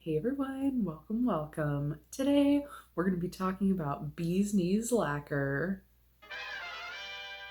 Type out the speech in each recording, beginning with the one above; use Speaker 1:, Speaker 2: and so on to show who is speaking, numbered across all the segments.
Speaker 1: Hey everyone, welcome. Today we're going to be talking about Bee's Knees Lacquer.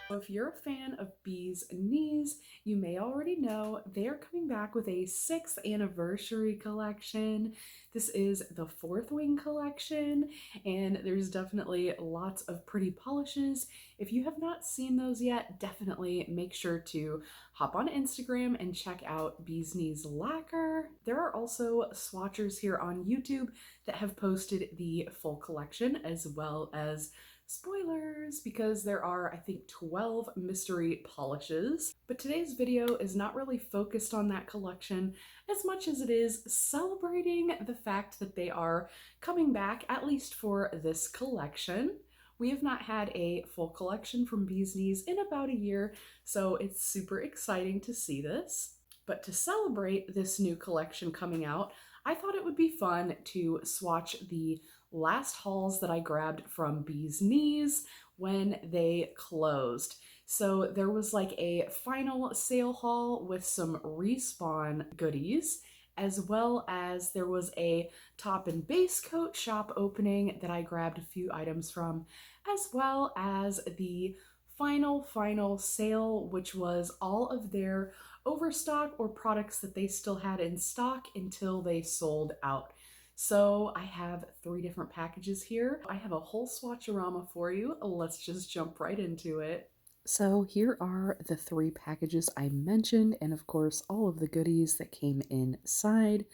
Speaker 1: So if you're a fan of Bee's Knees, you may already know they are coming back with a 6th anniversary collection. This is the 4th wing collection, and there's definitely lots of pretty polishes. If you have not seen those yet, definitely make sure to hop on Instagram and check out Bee's Knees Lacquer. There are also swatchers here on YouTube that have posted the full collection as well as spoilers, because there are, I think, 12 mystery polishes. But today's video is not really focused on that collection as much as it is celebrating the fact that they are coming back, at least for this collection. We have not had a full collection from Bee's Knees in about a year, so it's super exciting to see this. But to celebrate this new collection coming out, I thought it would be fun to swatch the last hauls that I grabbed from Bee's Knees when they closed. So there was like a final sale haul with some respawn goodies, as well as there was a top and base coat shop opening that I grabbed a few items from, as well as the final sale, which was all of their overstock or products that they still had in stock until they sold out. So I have 3 different packages here. I have a whole Swatcharama for you. Let's just jump right into it. So here are the 3 packages I mentioned, and of course all of the goodies that came inside.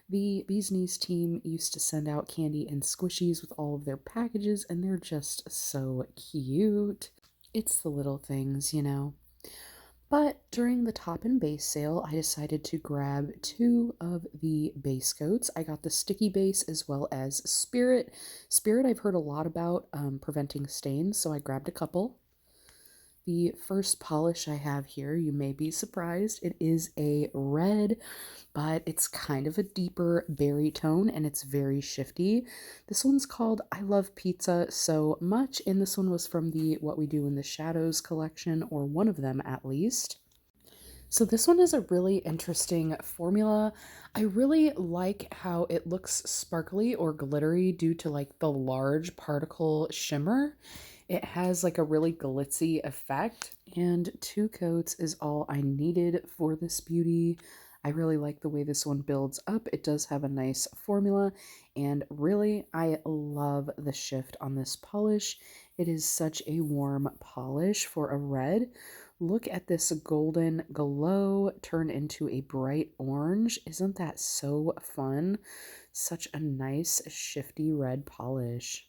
Speaker 1: The Bee's Knees team used to send out candy and squishies with all of their packages, and they're just so cute. It's the little things, you know. But during the top and base sale, I decided to grab 2 of the base coats. I got the sticky base as well as Spirit. Spirit I've heard a lot about preventing stains, so I grabbed a couple. The first polish I have here, you may be surprised, it is a red, but it's kind of a deeper berry tone and it's very shifty. This one's called I Love Pizza So Much, and this one was from the What We Do in the Shadows collection, or one of them at least. So this one is a really interesting formula. I really like how it looks sparkly or glittery due to like the large particle shimmer. It has like a really glitzy effect, and 2 coats is all I needed for this beauty. I really like the way this one builds up. It does have a nice formula, and really I love the shift on this polish. It is such a warm polish for a red. Look at this golden glow turn into a bright orange. Isn't that so fun? Such a nice shifty red polish.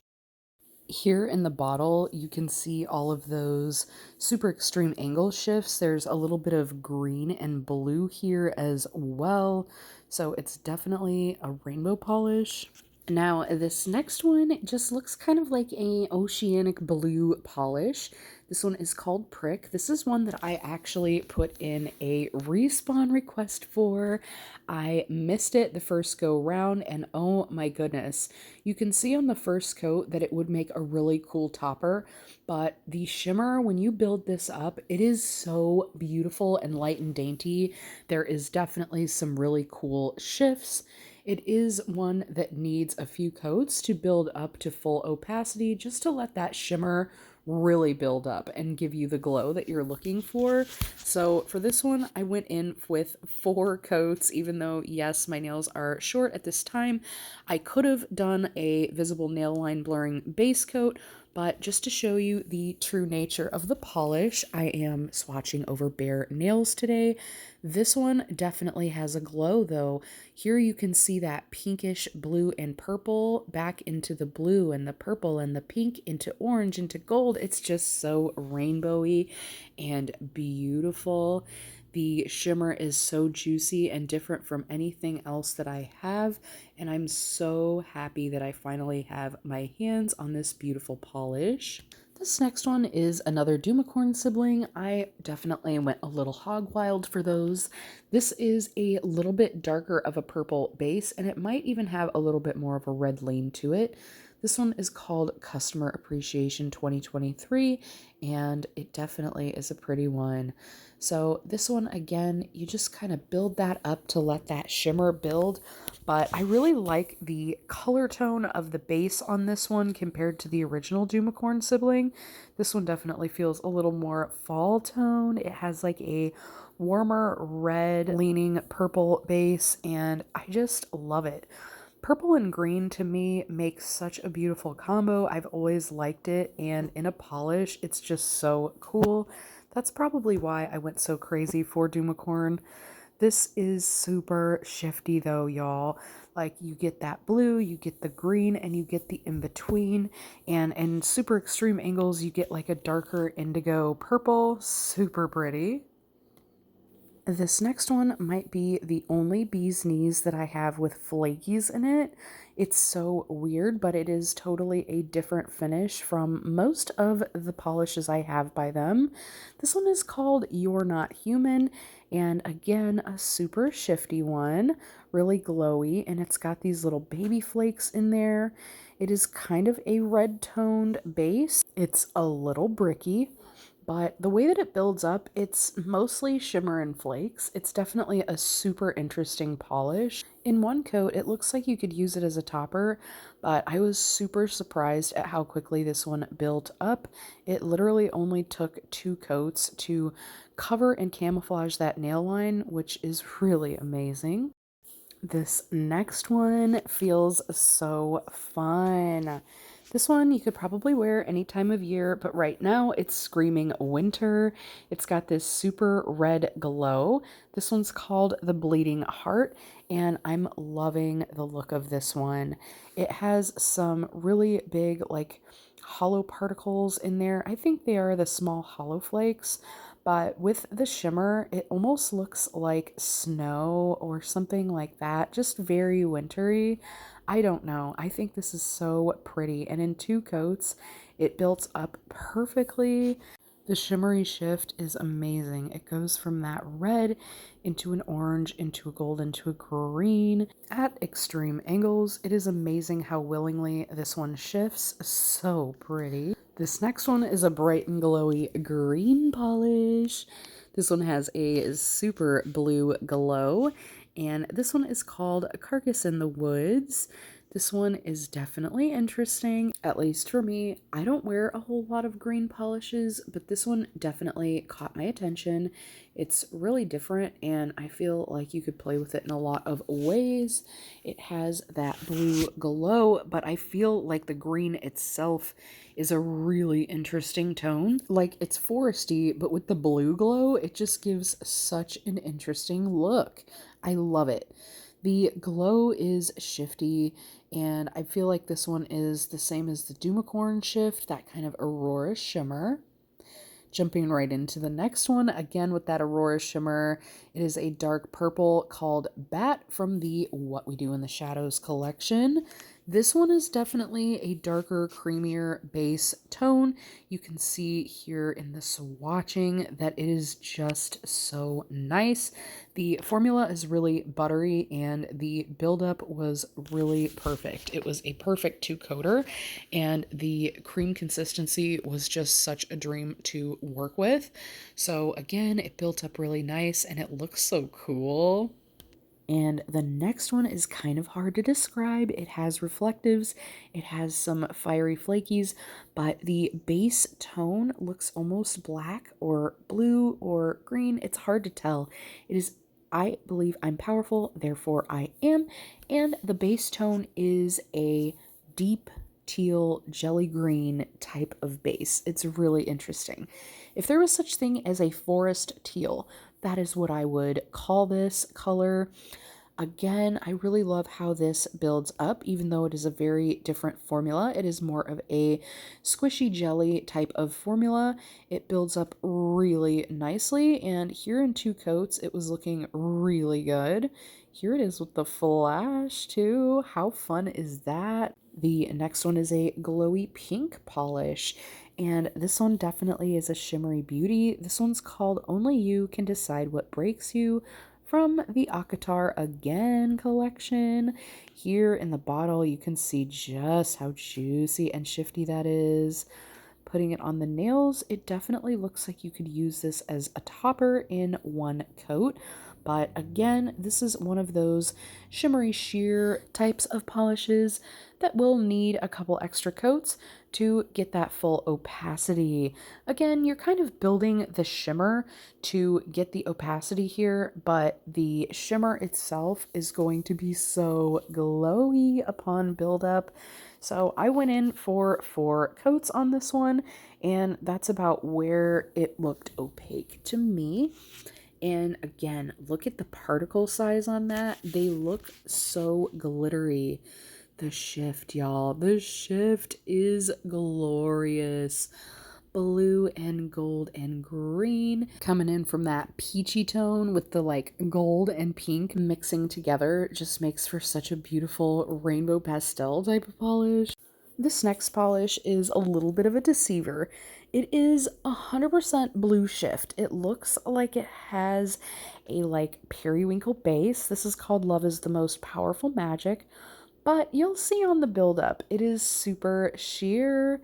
Speaker 1: Here in the bottle, you can see all of those super extreme angle shifts. There's a little bit of green and blue here as well. So it's definitely a rainbow polish. Now, this next one just looks kind of like a oceanic blue polish. This one is called Prick. This is one that I actually put in a respawn request for. I missed it the first go round, and oh my goodness. You can see on the first coat that it would make a really cool topper, but the shimmer, when you build this up, it is so beautiful and light and dainty. There is definitely some really cool shifts. It is one that needs a few coats to build up to full opacity, just to let that shimmer really build up and give you the glow that you're looking for. So for this one, I went in with 4 coats, even though, yes, my nails are short at this time. I could have done a visible nail line blurring base coat, but just to show you the true nature of the polish, I am swatching over bare nails today. This one definitely has a glow though. Here you can see that pinkish blue and purple back into the blue, and the purple and the pink into orange into gold. It's just so rainbowy and beautiful. The shimmer is so juicy and different from anything else that I have, and I'm so happy that I finally have my hands on this beautiful polish. This next one is another Dumicorn sibling. I definitely went a little hog wild for those. This is a little bit darker of a purple base, and it might even have a little bit more of a red lean to it. This one is called Customer Appreciation 2023, and it definitely is a pretty one. So this one, again, you just kind of build that up to let that shimmer build, but I really like the color tone of the base on this one compared to the original Doomicorn sibling. This one definitely feels a little more fall tone. It has like a warmer red leaning purple base, and I just love it. Purple and green to me makes such a beautiful combo. I've always liked it, and in a polish, it's just so cool. That's probably why I went so crazy for Doomicorn. This is super shifty though, y'all. Like, you get that blue, you get the green, and you get the in-between. And in super extreme angles, you get like a darker indigo purple. Super pretty. This next one might be the only bee's knees that I have with flakies in it. It's so weird, but it is totally a different finish from most of the polishes I have by them. This one is called Youre Not Human, and again, a super shifty one, really glowy, and it's got these little baby flakes in there. It is kind of a red toned base. It's a little bricky, but the way that it builds up, it's mostly shimmer and flakes. It's definitely a super interesting polish. In one coat, it looks like you could use it as a topper, but I was super surprised at how quickly this one built up. It literally only took 2 coats to cover and camouflage that nail line, which is really amazing. This next one feels so fun. This one you could probably wear any time of year, but right now it's screaming winter. It's got this super red glow. This one's called the Bleeding Heart, and I'm loving the look of this one. It has some really big, like, hollow particles in there. I think they are the small hollow flakes. But with the shimmer, it almost looks like snow or something like that. Just very wintry. I don't know. I think this is so pretty. And in 2 coats, it builds up perfectly. The shimmery shift is amazing. It goes from that red into an orange, into a gold, into a green at extreme angles. It is amazing how willingly this one shifts. So pretty. This next one is a bright and glowy green polish. This one has a super blue glow, and this one is called Carcass in the Woods. This one is definitely interesting, at least for me. I don't wear a whole lot of green polishes, but this one definitely caught my attention. It's really different, and I feel like you could play with it in a lot of ways. It has that blue glow, but I feel like the green itself is a really interesting tone. Like, it's foresty, but with the blue glow, it just gives such an interesting look. I love it. The glow is shifty, and I feel like this one is the same as the Doomicorn shift, that kind of Aurora shimmer. Jumping right into the next one, again with that Aurora shimmer, it is a dark purple called Bat from the What We Do in the Shadows collection. This one is definitely a darker, creamier base tone. You can see here in the swatching that it is just so nice. The formula is really buttery, and the buildup was really perfect. It was a perfect 2-coater, and the cream consistency was just such a dream to work with. So again, it built up really nice, and it looks so cool. And the next one is kind of hard to describe. It has reflectives, it has some fiery flakies, but the base tone looks almost black or blue or green. It's hard to tell. It is, I believe I'm powerful, therefore I am. And the base tone is a deep teal jelly green type of base. It's really interesting. If there was such thing as a forest teal, that is what I would call this color. Again, I really love how this builds up, even though it is a very different formula. It is more of a squishy jelly type of formula. It builds up really nicely, and here in 2 coats, it was looking really good. Here it is with the flash, too. How fun is that? The next one is a glowy pink polish, and this one definitely is a shimmery beauty. This one's called Only You Can Decide What Breaks You from the Akatar Again collection. Here in the bottle, you can see just how juicy and shifty that is. Putting it on the nails, it definitely looks like you could use this as a topper in one coat. But again, this is one of those shimmery sheer types of polishes that will need a couple extra coats to get that full opacity. Again, you're kind of building the shimmer to get the opacity here, but the shimmer itself is going to be so glowy upon buildup. So I went in for 4 coats on this one, and that's about where it looked opaque to me. And again, look at the particle size on that. They look so glittery. The shift, y'all. The shift is glorious. Blue and gold and green coming in from that peachy tone with the like gold and pink mixing together just makes for such a beautiful rainbow pastel type of polish. This next polish is a little bit of a deceiver. It is 100% blue shift. It looks like it has a like periwinkle base. This is called Love is the Most Powerful Magic, but you'll see on the buildup, it is super sheer.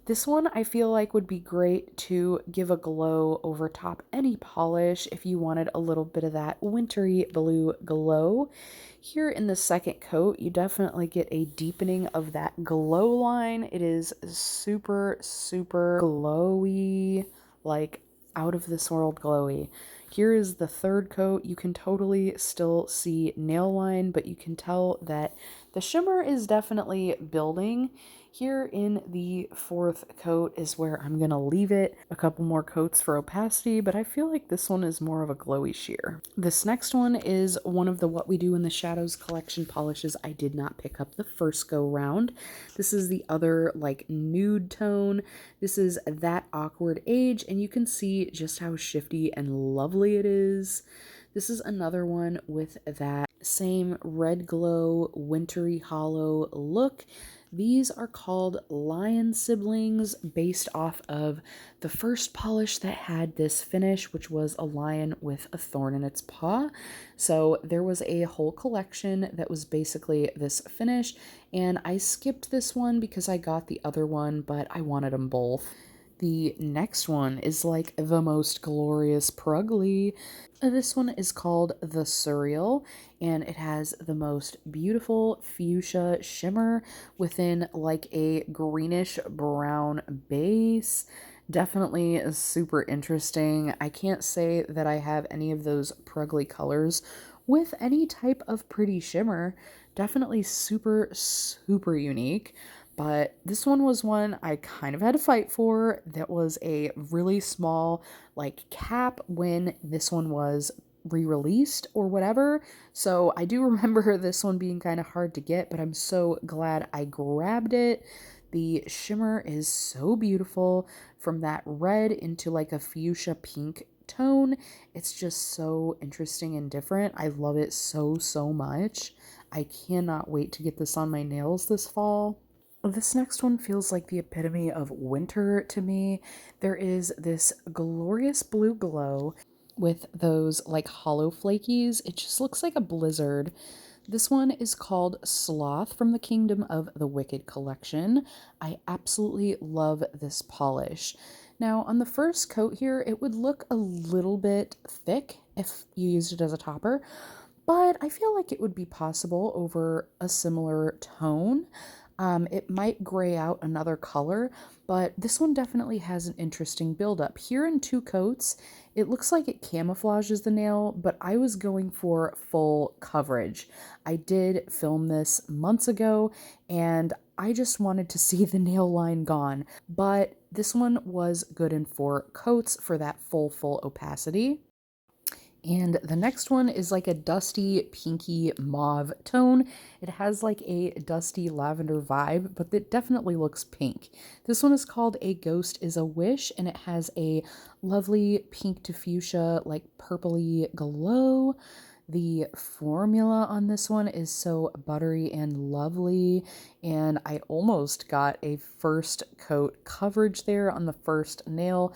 Speaker 1: This one I feel like would be great to give a glow over top any polish if you wanted a little bit of that wintry blue glow. Here in the second coat, you definitely get a deepening of that glow line. It is super, super glowy, like out of this world glowy. Here is the third coat. You can totally still see nail line, but you can tell that the shimmer is definitely building. Here in the fourth coat is where I'm going to leave it. A couple more coats for opacity, but I feel like this one is more of a glowy sheer. This next one is one of the What We Do in the Shadows collection polishes I did not pick up the first go round. This is the other like nude tone. This is That Awkward Age, and you can see just how shifty and lovely it is. This is another one with that same red glow, wintry hollow look. These are called Lion Siblings based off of the first polish that had this finish, which was a lion with a thorn in its paw. So there was a whole collection that was basically this finish, and I skipped this one because I got the other one, but I wanted them both. The next one is like the most glorious Prugly. This one is called the Surreal, and it has the most beautiful fuchsia shimmer within like a greenish brown base. Definitely super interesting. I can't say that I have any of those Prugly colors with any type of pretty shimmer. Definitely super, super unique. But this one was one I kind of had to fight for. That was a really small like cap when this one was re-released or whatever. So I do remember this one being kind of hard to get, but I'm so glad I grabbed it. The shimmer is so beautiful from that red into like a fuchsia pink tone. It's just so interesting and different. I love it so, so much. I cannot wait to get this on my nails this fall. This next one feels like the epitome of winter to me. There is this glorious blue glow with those like hollow flakies. It just looks like a blizzard. This one is called Sloth from the Kingdom of the Wicked collection. I absolutely love this polish. Now, on the first coat here, it would look a little bit thick if you used it as a topper, but I feel like it would be possible over a similar tone. It might gray out another color, but this one definitely has an interesting buildup. Here in 2 coats, it looks like it camouflages the nail, but I was going for full coverage. I did film this months ago, and I just wanted to see the nail line gone, but this one was good in 4 coats for that full opacity. And the next one is like a dusty pinky mauve tone. It has like a dusty lavender vibe, but it definitely looks pink. This one is called A Ghost is a Wish, and it has a lovely pink to fuchsia, like purpley glow. The formula on this one is so buttery and lovely, and I almost got a first coat coverage there on the first nail.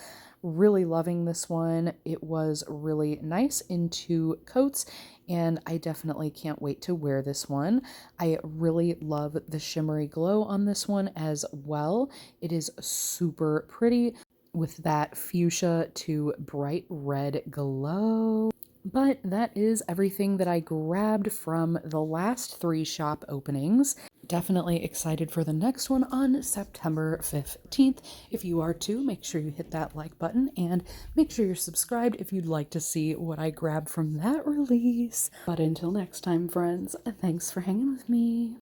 Speaker 1: Really loving this one. It was really nice in 2 coats, and I definitely can't wait to wear this one. I really love the shimmery glow on this one as well. It is super pretty with that fuchsia to bright red glow. But that is everything that I grabbed from the last 3 shop openings. Definitely excited for the next one on September 15th. If you are too, make sure you hit that like button and make sure you're subscribed if you'd like to see what I grabbed from that release. But until next time, friends, thanks for hanging with me.